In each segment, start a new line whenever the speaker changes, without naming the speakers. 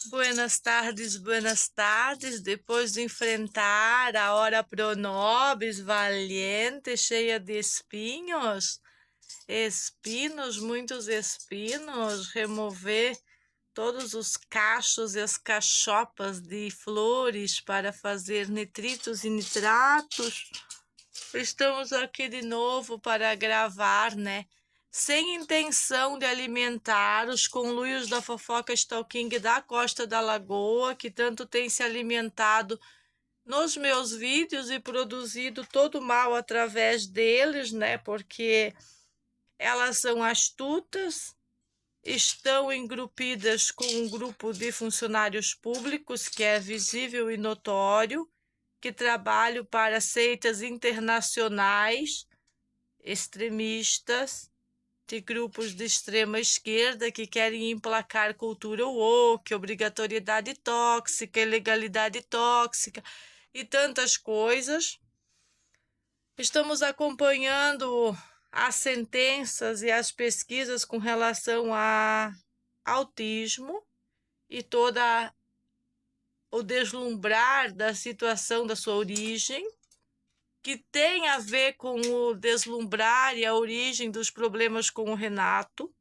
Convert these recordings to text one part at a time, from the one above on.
Buenas tardes, buenas tardes. Depois de enfrentar a hora pro nobis valente, cheia de espinhos, muitos espinhos, remover todos os cachos e as cachopas de flores para fazer nitritos e nitratos. Estamos aqui de novo para gravar, né? Sem intenção de alimentar os conluios da fofoca stalking da Costa da Lagoa, que tanto tem se alimentado nos meus vídeos e produzido todo mal através deles, né? Porque elas são astutas, estão engrupidas com um grupo de funcionários públicos que é visível e notório, que trabalham para seitas internacionais extremistas de grupos de extrema esquerda que querem emplacar cultura woke, obrigatoriedade tóxica, ilegalidade tóxica e tantas coisas. Estamos acompanhando as sentenças e as pesquisas com relação a autismo e toda o deslumbrar da situação da sua origem, que tem a ver com o deslumbrar e a origem dos problemas com o Renato,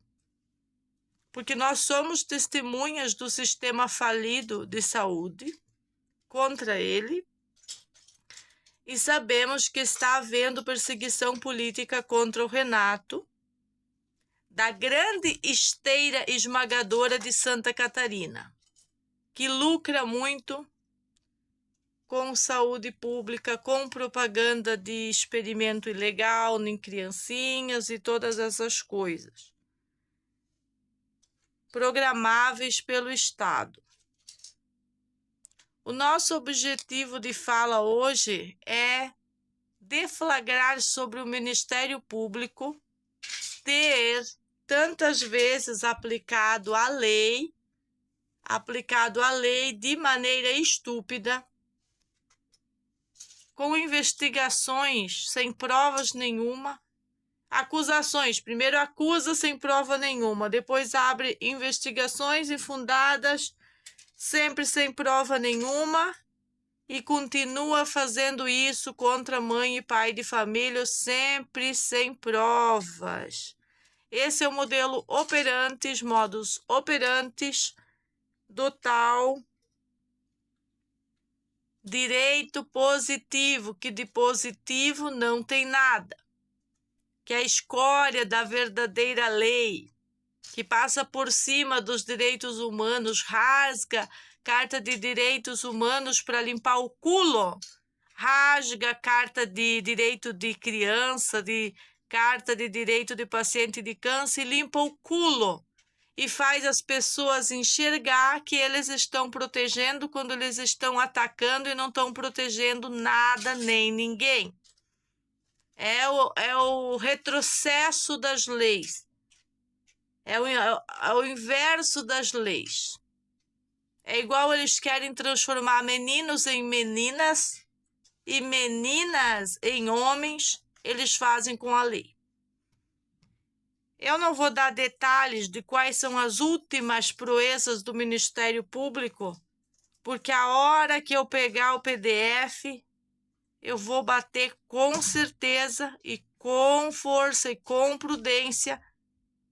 porque nós somos testemunhas do sistema falido de saúde contra ele e sabemos que está havendo perseguição política contra o Renato, da grande esteira esmagadora de Santa Catarina, que lucra muito com saúde pública, com propaganda de experimento ilegal em criancinhas e todas essas coisas programáveis pelo Estado. O nosso objetivo de fala hoje é deflagrar sobre o Ministério Público ter tantas vezes aplicado a lei de maneira estúpida, com investigações sem provas nenhuma, acusações, primeiro acusa sem prova nenhuma, depois abre investigações infundadas, sempre sem prova nenhuma, e continua fazendo isso contra mãe e pai de família, sempre sem provas. Esse é o modelo operantes, modus operantes do tal direito positivo, que de positivo não tem nada, que é a escória da verdadeira lei, que passa por cima dos direitos humanos, rasga Carta de Direitos Humanos para limpar o culo, rasga Carta de Direito de Criança, de Carta de Direito de Paciente de Câncer e limpa o culo. E faz as pessoas enxergar que eles estão protegendo quando eles estão atacando e não estão protegendo nada nem ninguém. É o retrocesso das leis. É o inverso das leis. É igual eles querem transformar meninos em meninas e meninas em homens, eles fazem com a lei. Eu não vou dar detalhes de quais são as últimas proezas do Ministério Público, porque a hora que eu pegar o PDF, eu vou bater com certeza e com força e com prudência,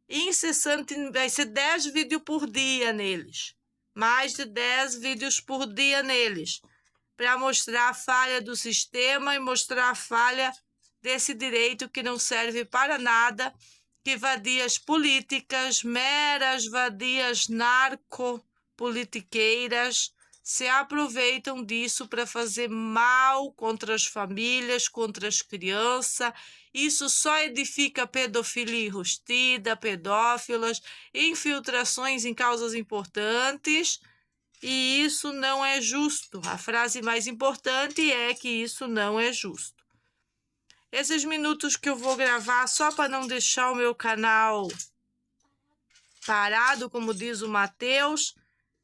incessante, vai ser 10 vídeos por dia neles, mais de 10 vídeos por dia neles, para mostrar a falha do sistema e mostrar a falha desse direito que não serve para nada, que vadias políticas, meras vadias narcopolitiqueiras, se aproveitam disso para fazer mal contra as famílias, contra as crianças. Isso só edifica pedofilia enrustida, pedófilas, infiltrações em causas importantes, e isso não é justo. A frase mais importante é que isso não é justo. Esses minutos que eu vou gravar só para não deixar o meu canal parado, como diz o Matheus,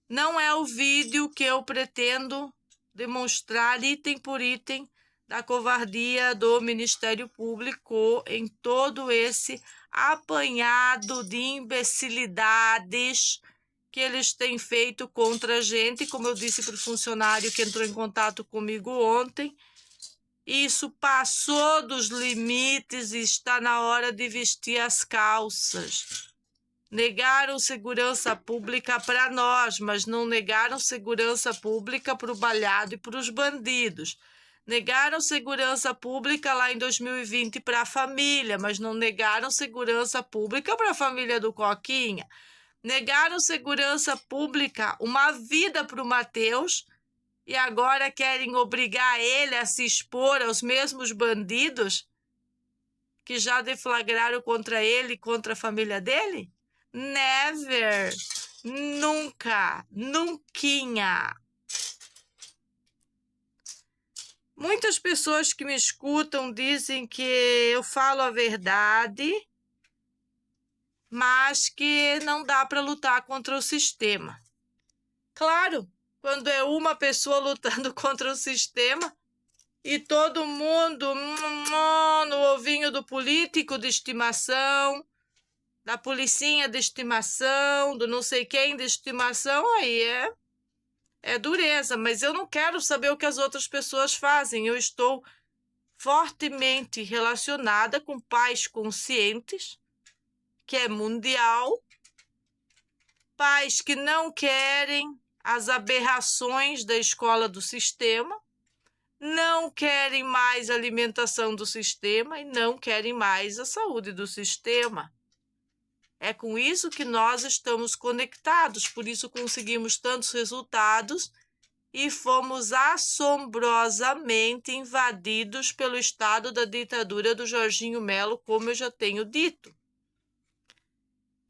não é o vídeo que eu pretendo demonstrar item por item da covardia do Ministério Público em todo esse apanhado de imbecilidades que eles têm feito contra a gente, como eu disse para o funcionário que entrou em contato comigo ontem. Isso passou dos limites e está na hora de vestir as calças. Negaram segurança pública para nós, mas não negaram segurança pública para o balhado e para os bandidos. Negaram segurança pública lá em 2020 para a família, mas não negaram segurança pública para a família do Coquinha. Negaram segurança pública, uma vida para o Matheus, e agora querem obrigar ele a se expor aos mesmos bandidos que já deflagraram contra ele e contra a família dele? Never! Nunca! Nunquinha! Muitas pessoas que me escutam dizem que eu falo a verdade, mas que não dá para lutar contra o sistema. Claro, quando é uma pessoa lutando contra o sistema e todo mundo no ovinho do político de estimação, da policinha de estimação, do não sei quem de estimação, aí é dureza. Mas eu não quero saber o que as outras pessoas fazem. Eu estou fortemente relacionada com pais conscientes, que é mundial, pais que não querem as aberrações da escola do sistema, não querem mais a alimentação do sistema e não querem mais a saúde do sistema. É com isso que nós estamos conectados, por isso conseguimos tantos resultados e fomos assombrosamente invadidos pelo estado da ditadura do Jorginho Melo, como eu já tenho dito.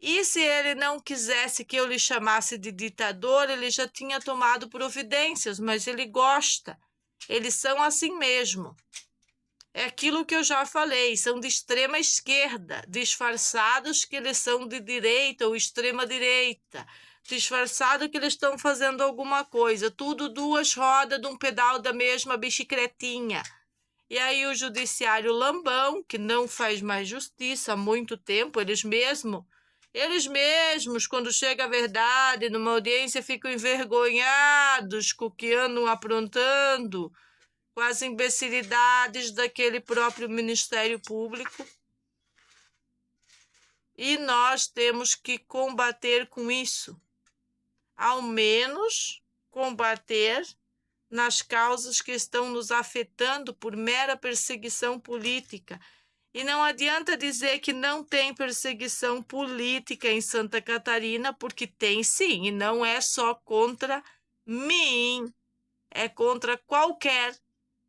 E se ele não quisesse que eu lhe chamasse de ditador, ele já tinha tomado providências, mas ele gosta. Eles são assim mesmo. É aquilo que eu já falei, são de extrema esquerda, disfarçados que eles são de direita ou extrema direita, disfarçado que eles estão fazendo alguma coisa, tudo duas rodas de um pedal da mesma bicicletinha. E aí o judiciário lambão, que não faz mais justiça há muito tempo, eles mesmos, quando chega a verdade, numa audiência, ficam envergonhados com o que andam aprontando, com as imbecilidades daquele próprio Ministério Público. E nós temos que combater com isso. Ao menos combater nas causas que estão nos afetando por mera perseguição política. E não adianta dizer que não tem perseguição política em Santa Catarina, porque tem sim, e não é só contra mim, é contra qualquer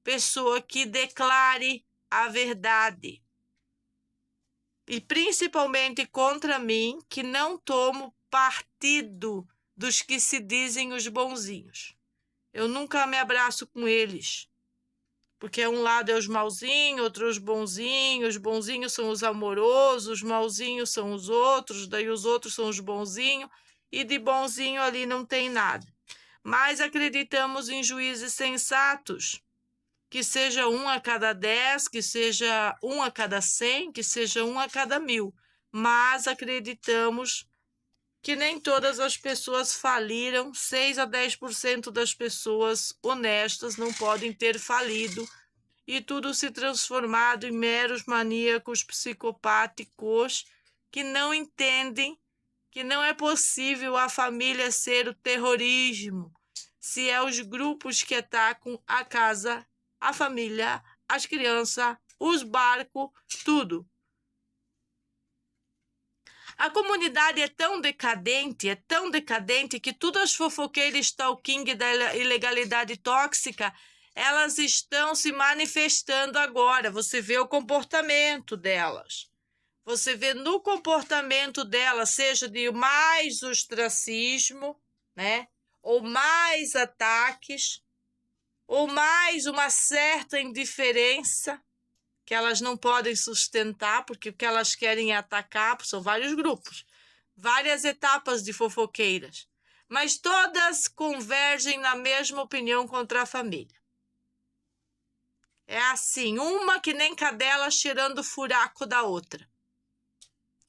pessoa que declare a verdade. E principalmente contra mim, que não tomo partido dos que se dizem os bonzinhos. Eu nunca me abraço com eles, porque um lado é os mauzinhos, outro os bonzinhos são os amorosos, os mauzinhos são os outros, daí os outros são os bonzinhos, e de bonzinho ali não tem nada. Mas acreditamos em juízes sensatos, que seja 1 a cada 10, que seja 1 a cada 100, que seja 1 a cada 1000. Mas acreditamos que nem todas as pessoas faliram, 6 a 10% das pessoas honestas não podem ter falido e tudo se transformado em meros maníacos psicopáticos que não entendem que não é possível a família ser o terrorismo, se é os grupos que atacam a casa, a família, as crianças, os barcos, tudo. A comunidade é tão decadente que todas as fofoqueiras stalking da ilegalidade tóxica, elas estão se manifestando agora. Você vê o comportamento delas. Você vê no comportamento delas, seja de mais ostracismo, né? Ou mais ataques, ou mais uma certa indiferença, que elas não podem sustentar, porque o que elas querem é atacar, são vários grupos, várias etapas de fofoqueiras, mas todas convergem na mesma opinião contra a família. É assim, uma que nem cadela cheirando o furaco da outra,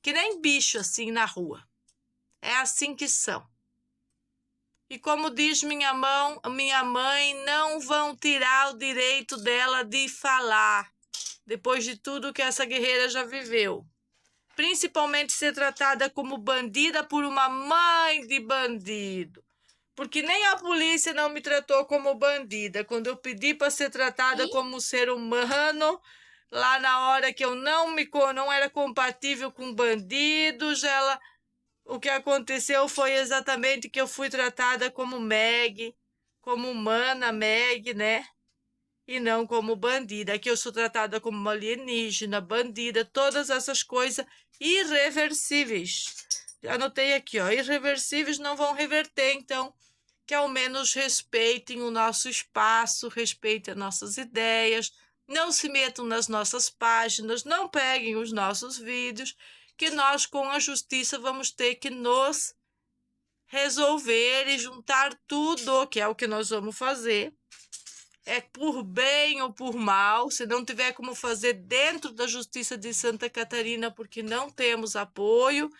que nem bicho assim na rua. É assim que são. E como diz minha mãe, não vão tirar o direito dela de falar, depois de tudo que essa guerreira já viveu. Principalmente ser tratada como bandida por uma mãe de bandido. Porque nem a polícia não me tratou como bandida. Quando eu pedi para ser tratada como um ser humano, lá na hora que eu não era compatível com bandidos, o que aconteceu foi exatamente que eu fui tratada como Meg, como humana Meg, né? E não como bandida. Aqui eu sou tratada como uma alienígena, bandida, todas essas coisas irreversíveis. Anotei aqui, ó, irreversíveis não vão reverter, então, que ao menos respeitem o nosso espaço, respeitem as nossas ideias, não se metam nas nossas páginas, não peguem os nossos vídeos, que nós, com a justiça, vamos ter que nos resolver e juntar tudo, que é o que nós vamos fazer. É por bem ou por mal, se não tiver como fazer dentro da Justiça de Santa Catarina, porque não temos apoio,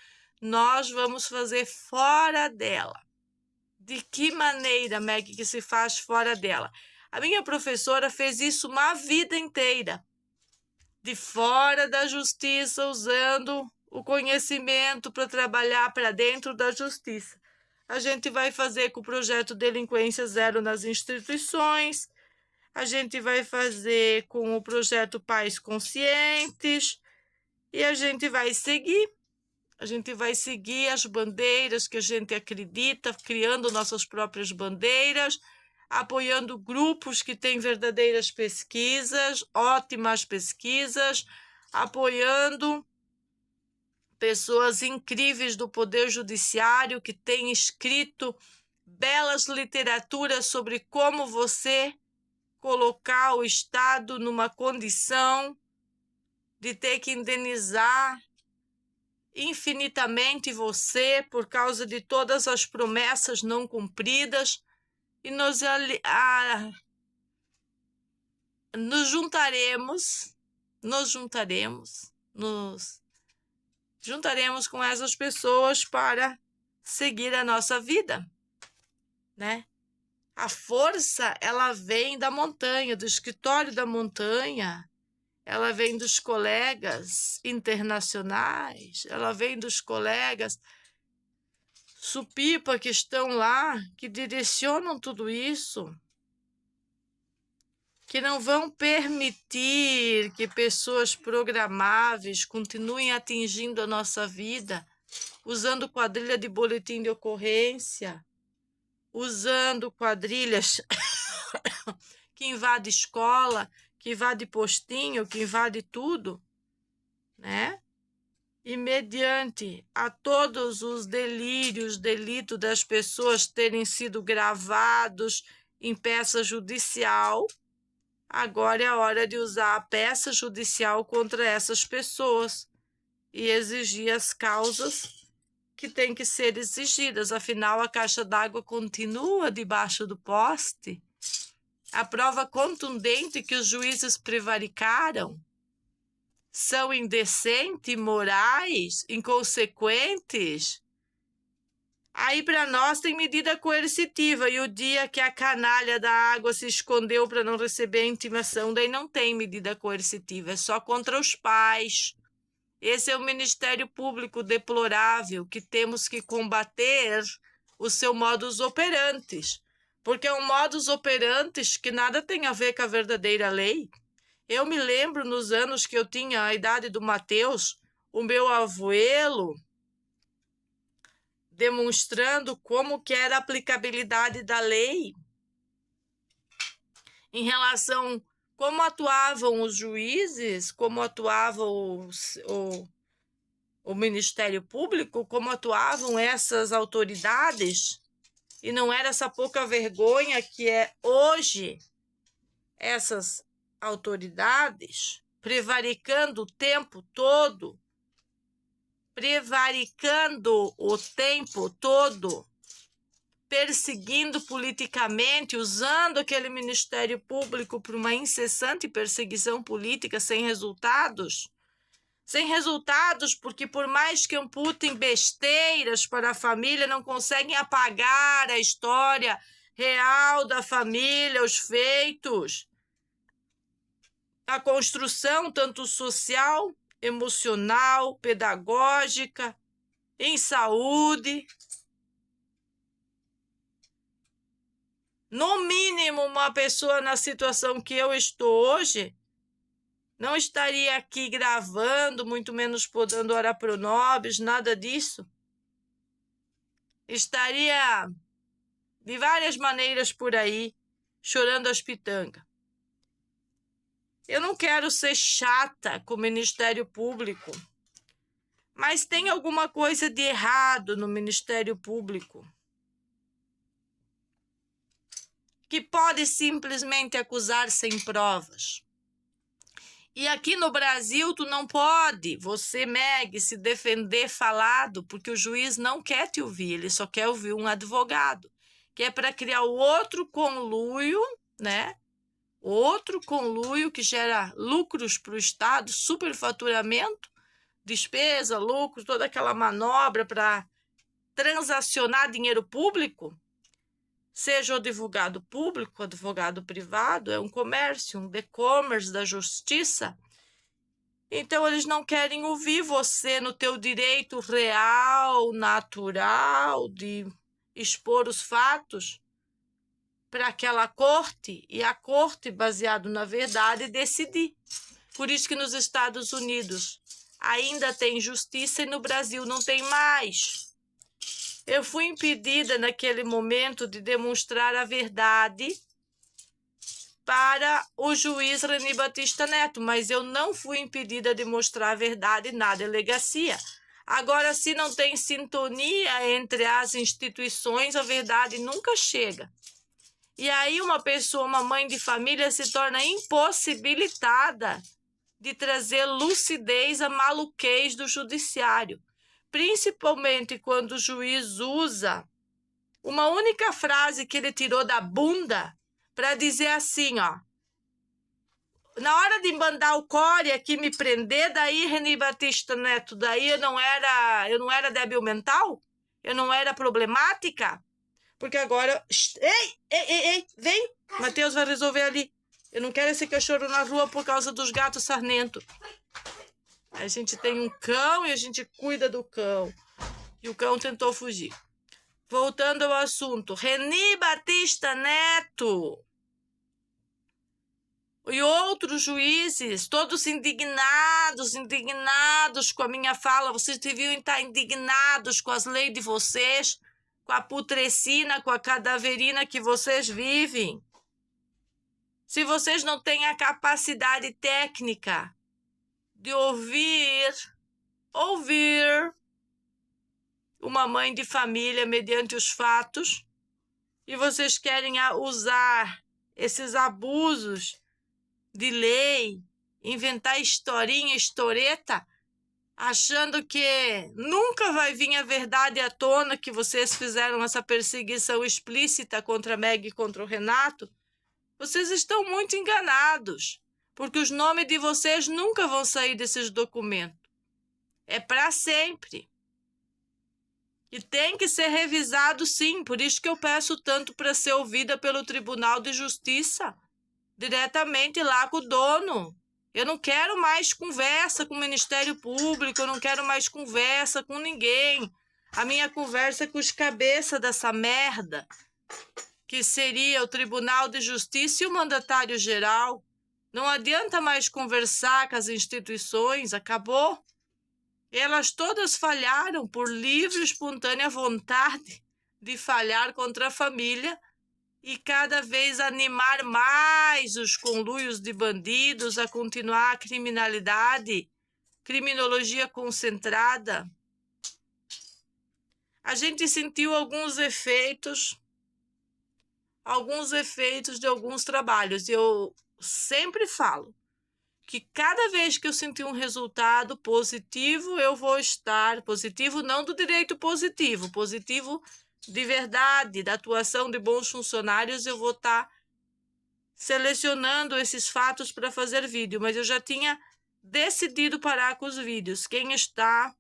nós vamos fazer fora dela. De que maneira, Meg, que se faz fora dela? A minha professora fez isso uma vida inteira, de fora da justiça, usando o conhecimento para trabalhar para dentro da justiça. A gente vai fazer com o projeto Delinquência Zero nas instituições, a gente vai fazer com o projeto Pais Conscientes e a gente vai seguir. A gente vai seguir as bandeiras que a gente acredita, criando nossas próprias bandeiras, apoiando grupos que têm verdadeiras pesquisas, ótimas pesquisas, apoiando pessoas incríveis do Poder Judiciário que têm escrito belas literaturas sobre como você colocar o Estado numa condição de ter que indenizar infinitamente você por causa de todas as promessas não cumpridas, e nos juntaremos com essas pessoas para seguir a nossa vida, né? A força, ela vem da montanha, do escritório da montanha, ela vem dos colegas internacionais, ela vem dos colegas supipa que estão lá, que direcionam tudo isso, que não vão permitir que pessoas programáveis continuem atingindo a nossa vida, usando quadrilha de boletim de ocorrência, usando quadrilhas que invadem escola, que invade postinho, que invade tudo, né? E mediante a todos os delitos das pessoas terem sido gravados em peça judicial, agora é a hora de usar a peça judicial contra essas pessoas e exigir as causas que têm que ser exigidas. Afinal, a caixa d'água continua debaixo do poste. A prova contundente que os juízes prevaricaram são indecentes, imorais, inconsequentes. Aí para nós tem medida coercitiva, e o dia que a canalha da água se escondeu para não receber a intimação, daí não tem medida coercitiva, é só contra os pais. Esse é o Ministério Público deplorável que temos que combater o seu modus operandi, porque é um modus operandi que nada tem a ver com a verdadeira lei. Eu me lembro nos anos que eu tinha a idade do Mateus, o meu abuelo demonstrando como que era a aplicabilidade da lei em relação como atuavam os juízes, como atuava o Ministério Público, como atuavam essas autoridades, e não era essa pouca vergonha que é hoje essas autoridades prevaricando o tempo todo, perseguindo politicamente, usando aquele Ministério Público para uma incessante perseguição política sem resultados, Sem resultados, porque por mais que amputem besteiras para a família, não conseguem apagar a história real da família, os feitos, a construção tanto social, emocional, pedagógica, em saúde. No mínimo, uma pessoa na situação que eu estou hoje não estaria aqui gravando, muito menos podando orar pro nobis, nada disso. Estaria de várias maneiras por aí, chorando as pitangas. Eu não quero ser chata com o Ministério Público, mas tem alguma coisa de errado no Ministério Público que pode simplesmente acusar sem provas. E aqui no Brasil, tu não pode, você, Meg, se defender falado, porque o juiz não quer te ouvir, ele só quer ouvir um advogado, que é para criar o outro conluio, né? Outro conluio que gera lucros para o Estado, superfaturamento, despesa, lucro, toda aquela manobra para transacionar dinheiro público, seja o advogado público, advogado privado, é um comércio, um e-commerce da justiça. Então, eles não querem ouvir você no teu direito real, natural, de expor os fatos para aquela corte, e a corte, baseado na verdade, decidir. Por isso que nos Estados Unidos ainda tem justiça e no Brasil não tem mais. Eu fui impedida naquele momento de demonstrar a verdade para o juiz Reni Batista Neto, mas eu não fui impedida de mostrar a verdade na delegacia. Agora, se não tem sintonia entre as instituições, a verdade nunca chega. E aí uma pessoa, uma mãe de família, se torna impossibilitada de trazer lucidez à maluquez do judiciário. Principalmente quando o juiz usa uma única frase que ele tirou da bunda para dizer assim, ó, na hora de mandar o Core aqui me prender, daí Reni Batista Neto, daí eu não era débil mental? Eu não era problemática? Porque agora... Ei, vem! Matheus vai resolver ali. Eu não quero esse cachorro na rua por causa dos gatos sarnentos. A gente tem um cão e a gente cuida do cão. E o cão tentou fugir. Voltando ao assunto. Reni Batista Neto e outros juízes, todos indignados com a minha fala. Vocês deviam estar indignados com as leis de vocês, com a putrescina, com a cadaverina que vocês vivem. Se vocês não têm a capacidade técnica de ouvir uma mãe de família mediante os fatos, e vocês querem usar esses abusos de lei, inventar historinha, historeta, achando que nunca vai vir a verdade à tona, que vocês fizeram essa perseguição explícita contra a Meg e contra o Renato, vocês estão muito enganados, porque os nomes de vocês nunca vão sair desses documentos. É para sempre. E tem que ser revisado, sim. Por isso que eu peço tanto para ser ouvida pelo Tribunal de Justiça, diretamente lá com o dono. Eu não quero mais conversa com o Ministério Público, eu não quero mais conversa com ninguém. A minha conversa é com os cabeças dessa merda, que seria o Tribunal de Justiça e o Mandatário Geral. Não adianta mais conversar com as instituições, acabou. Elas todas falharam por livre e espontânea vontade de falhar contra a família e cada vez animar mais os conluios de bandidos a continuar a criminalidade, criminologia concentrada. A gente sentiu alguns efeitos de alguns trabalhos. E eu sempre falo que cada vez que eu sentir um resultado positivo, eu vou estar... Positivo não do direito positivo, positivo de verdade, da atuação de bons funcionários, eu vou estar selecionando esses fatos para fazer vídeo. Mas eu já tinha decidido parar com os vídeos. Quem está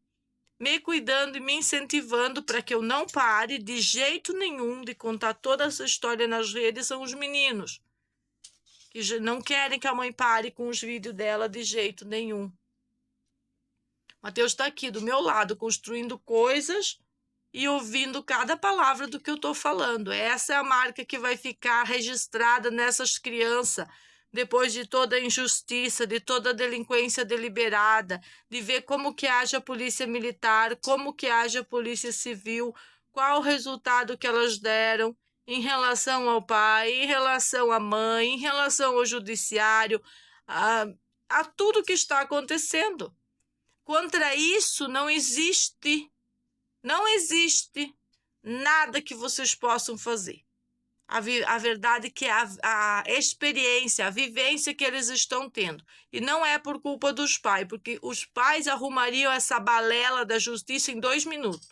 me cuidando e me incentivando para que eu não pare de jeito nenhum de contar toda essa história nas redes são os meninos, que já não querem que a mãe pare com os vídeos dela de jeito nenhum. Mateus está aqui do meu lado, construindo coisas e ouvindo cada palavra do que eu estou falando. Essa é a marca que vai ficar registrada nessas crianças, depois de toda a injustiça, de toda a delinquência deliberada, de ver como que age a polícia militar, como que age a polícia civil, qual o resultado que elas deram em relação ao pai, em relação à mãe, em relação ao judiciário, a tudo que está acontecendo. Contra isso não existe nada que vocês possam fazer. A verdade é que é a experiência, a vivência que eles estão tendo. E não é por culpa dos pais, porque os pais arrumariam essa balela da justiça em 2 minutos.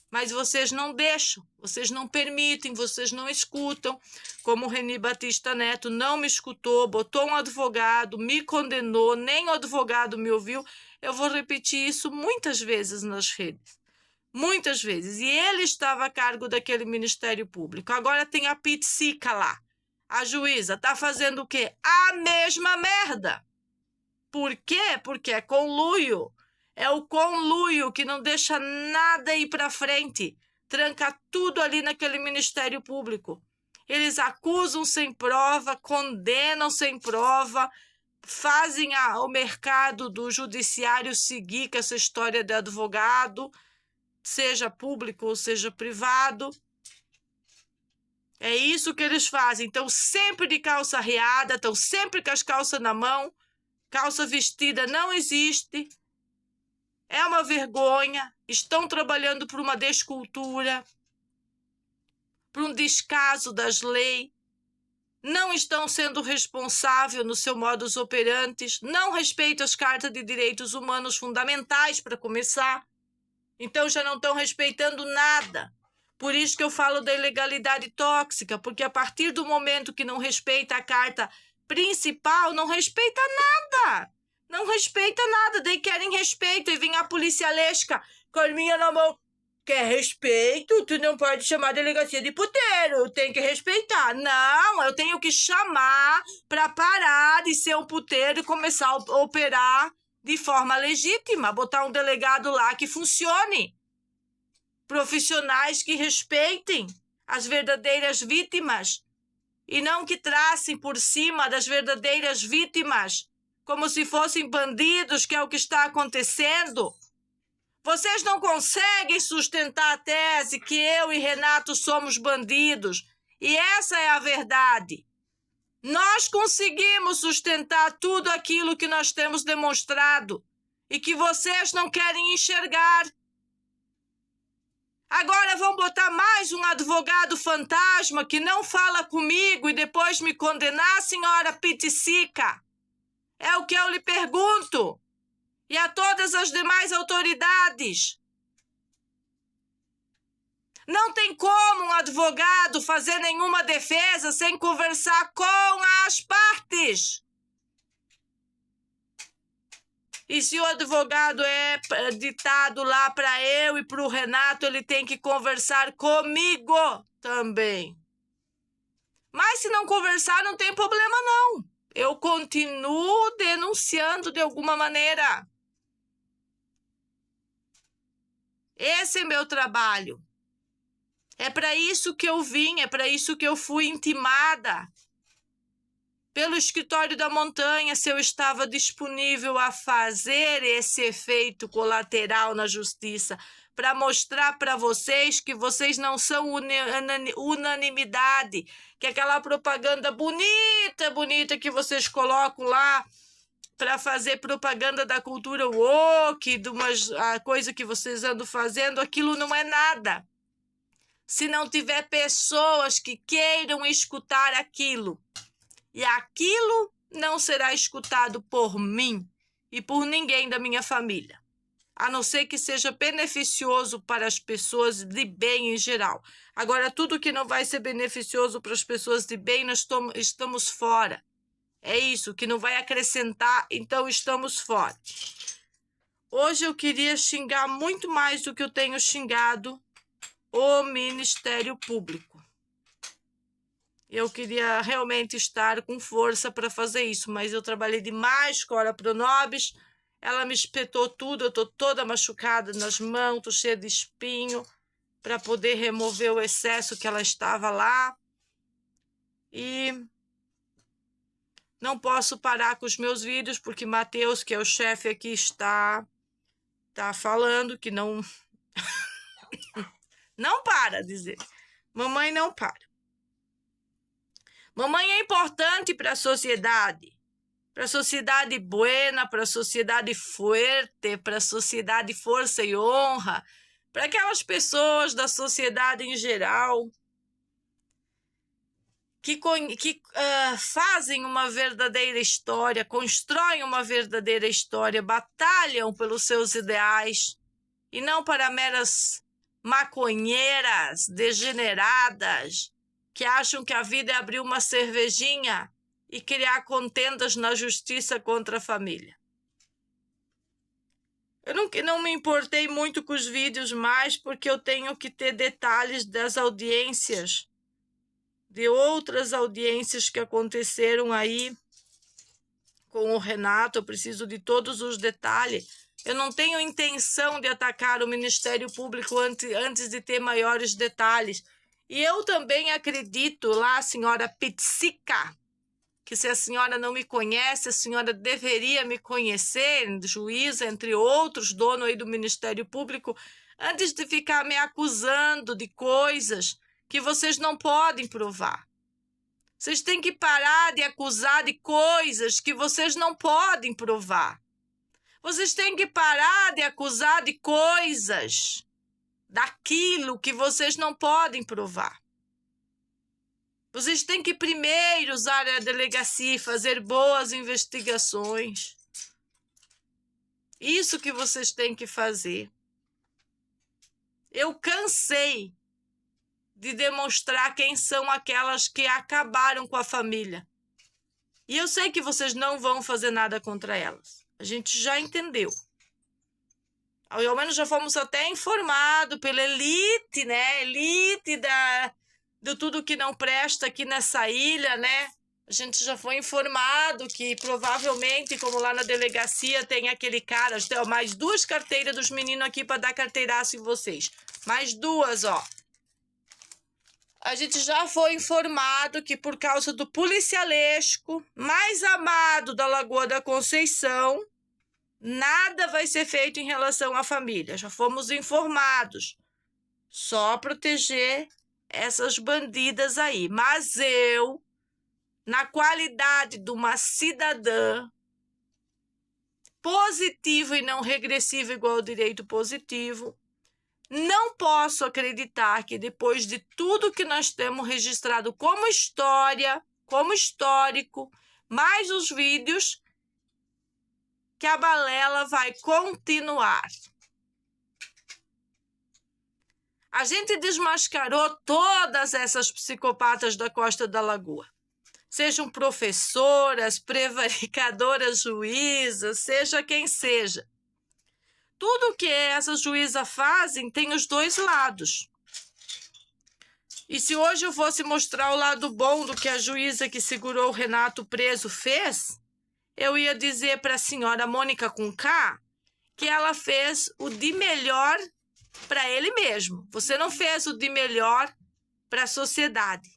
Mas vocês não deixam, vocês não permitem, vocês não escutam. Como o Reni Batista Neto não me escutou, botou um advogado, me condenou, nem o advogado me ouviu. Eu vou repetir isso muitas vezes nas redes. Muitas vezes. E ele estava a cargo daquele Ministério Público. Agora tem a Pizzica lá. A juíza está fazendo o quê? A mesma merda. Por quê? Porque é conluio. É o conluio que não deixa nada ir para frente. Tranca tudo ali naquele Ministério Público. Eles acusam sem prova, condenam sem prova, fazem o mercado do judiciário seguir com essa história de advogado, seja público ou seja privado. É isso que eles fazem. Estão sempre de calça arreada, estão sempre com as calças na mão. Calça vestida não existe. É uma vergonha. Estão trabalhando por uma descultura, por um descaso das leis. Não estão sendo responsáveis no seu modus operandi. Não respeitam as cartas de direitos humanos fundamentais, para começar. Então já não estão respeitando nada. Por isso que eu falo da ilegalidade tóxica, porque a partir do momento que não respeita a carta principal, não respeita nada. Não respeita nada. Daí querem respeito e vem a policialesca com a arminha na mão. Quer respeito? Tu não pode chamar a delegacia de puteiro. Tem que respeitar. Não, eu tenho que chamar para parar de ser um puteiro e começar a operar de forma legítima, botar um delegado lá que funcione. Profissionais que respeitem as verdadeiras vítimas e não que tracem por cima das verdadeiras vítimas como se fossem bandidos, que é o que está acontecendo. Vocês não conseguem sustentar a tese que eu e Renato somos bandidos. E essa é a verdade. Nós conseguimos sustentar tudo aquilo que nós temos demonstrado e que vocês não querem enxergar. Agora vão botar mais um advogado fantasma que não fala comigo e depois me condenar, senhora Pizzica? É o que eu lhe pergunto. E a todas as demais autoridades. Não tem como um advogado fazer nenhuma defesa sem conversar com as partes. E se o advogado é ditado lá para eu e para o Renato, ele tem que conversar comigo também. Mas se não conversar, não tem problema não. Eu continuo denunciando de alguma maneira. Esse é meu trabalho. É para isso que eu vim, é para isso que eu fui intimada pelo escritório da montanha, se eu estava disponível a fazer esse efeito colateral na justiça, para mostrar para vocês que vocês não são unanimidade, que aquela propaganda bonita que vocês colocam lá para fazer propaganda da cultura woke, de a coisa que vocês andam fazendo, aquilo não é nada. Se não tiver pessoas que queiram escutar aquilo, e aquilo não será escutado por mim e por ninguém da minha família, a não ser que seja beneficioso para as pessoas de bem em geral. Agora, tudo que não vai ser beneficioso para as pessoas de bem, nós estamos fora. É isso, que não vai acrescentar, então estamos fora. Hoje eu queria xingar muito mais do que eu tenho xingado o Ministério Público. Eu queria realmente estar com força para fazer isso, mas eu trabalhei demais com a Ora Pro Nobis, ela me espetou tudo, eu estou toda machucada nas mãos, estou cheia de espinho, para poder remover o excesso que ela estava lá. E não posso parar com os meus vídeos, porque Matheus, que é o chefe aqui, está falando que não... não para, dizer. Mamãe não para. Mamãe é importante para a sociedade buena, para a sociedade fuerte, para a sociedade força e honra, para aquelas pessoas da sociedade em geral que fazem uma verdadeira história, constroem uma verdadeira história, batalham pelos seus ideais e não para meras maconheiras degeneradas que acham que a vida é abrir uma cervejinha e criar contendas na justiça contra a família. Eu não me importei muito com os vídeos mais, porque eu tenho que ter detalhes das audiências, de outras audiências que aconteceram aí com o Renato. Eu preciso de todos os detalhes. Eu não tenho intenção de atacar o Ministério Público antes de ter maiores detalhes. E eu também acredito lá, a senhora Pitsica, que se a senhora não me conhece, a senhora deveria me conhecer, juíza, entre outros, dono aí do Ministério Público, antes de ficar me acusando de coisas que vocês não podem provar. Vocês têm que parar de acusar de coisas que vocês não podem provar. Vocês têm que parar de acusar de coisas daquilo que vocês não podem provar. Vocês têm que primeiro usar a delegacia e fazer boas investigações. Isso que vocês têm que fazer. Eu cansei de demonstrar quem são aquelas que acabaram com a família. E eu sei que vocês não vão fazer nada contra elas. A gente já entendeu. Ao menos já fomos até informados pela elite, né? Elite de tudo que não presta aqui nessa ilha, né? A gente já foi informado que provavelmente, como lá na delegacia, tem aquele cara, tem mais 2 carteiras dos meninos aqui para dar carteiraço em vocês. Mais 2, ó. A gente já foi informado que por causa do policialesco mais amado da Lagoa da Conceição, nada vai ser feito em relação à família. Já fomos informados. Só proteger essas bandidas aí. Mas eu, na qualidade de uma cidadã positiva e não regressiva igual ao direito positivo, não posso acreditar que depois de tudo que nós temos registrado como história, como histórico, mais os vídeos, que a balela vai continuar. A gente desmascarou todas essas psicopatas da Costa da Lagoa. Sejam professoras, prevaricadoras juízas, seja quem seja. Tudo que essas juízas fazem tem os 2 lados. E se hoje eu fosse mostrar o lado bom do que a juíza que segurou o Renato preso fez, eu ia dizer para a senhora Mônica com K que ela fez o de melhor para ele mesmo. Você não fez o de melhor para a sociedade.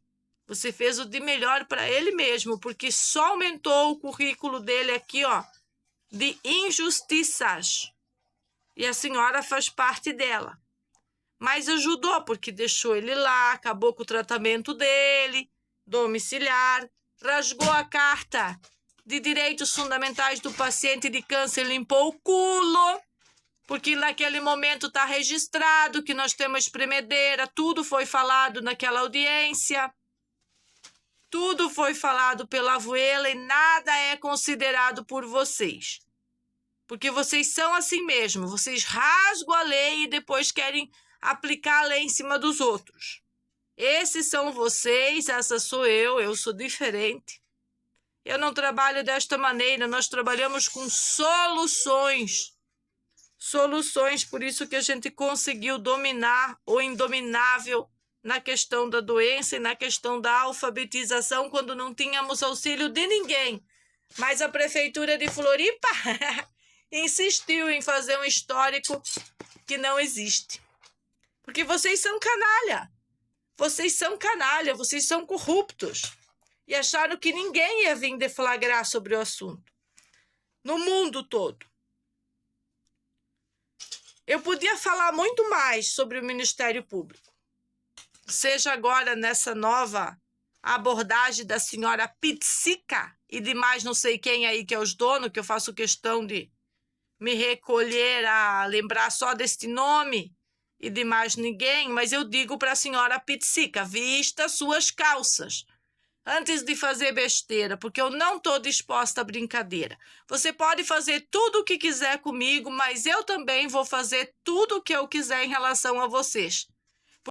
Você fez o de melhor para ele mesmo, porque só aumentou o currículo dele aqui, ó, de injustiças. E a senhora faz parte dela. Mas ajudou, porque deixou ele lá, acabou com o tratamento dele, domiciliar, rasgou a carta de direitos fundamentais do paciente de câncer, limpou o culo, porque naquele momento está registrado que nós temos espremedeira, tudo foi falado naquela audiência, tudo foi falado pela abuela e nada é considerado por vocês. Porque vocês são assim mesmo, vocês rasgam a lei e depois querem aplicar a lei em cima dos outros. Esses são vocês, essa sou eu sou diferente. Eu não trabalho desta maneira, nós trabalhamos com soluções. Soluções, por isso que a gente conseguiu dominar o indominável na questão da doença e na questão da alfabetização, quando não tínhamos auxílio de ninguém. Mas a Prefeitura de Floripa insistiu em fazer um histórico que não existe. Porque vocês são canalha. Vocês são canalha, vocês são corruptos. E acharam que ninguém ia vir deflagrar sobre o assunto. No mundo todo. Eu podia falar muito mais sobre o Ministério Público. Seja agora nessa nova abordagem da senhora Pizzica e de mais não sei quem aí que é os donos, que eu faço questão de me recolher a lembrar só deste nome e de mais ninguém, mas eu digo para a senhora Pizzica, vista suas calças antes de fazer besteira, porque eu não estou disposta a brincadeira. Você pode fazer tudo o que quiser comigo, mas eu também vou fazer tudo o que eu quiser em relação a vocês.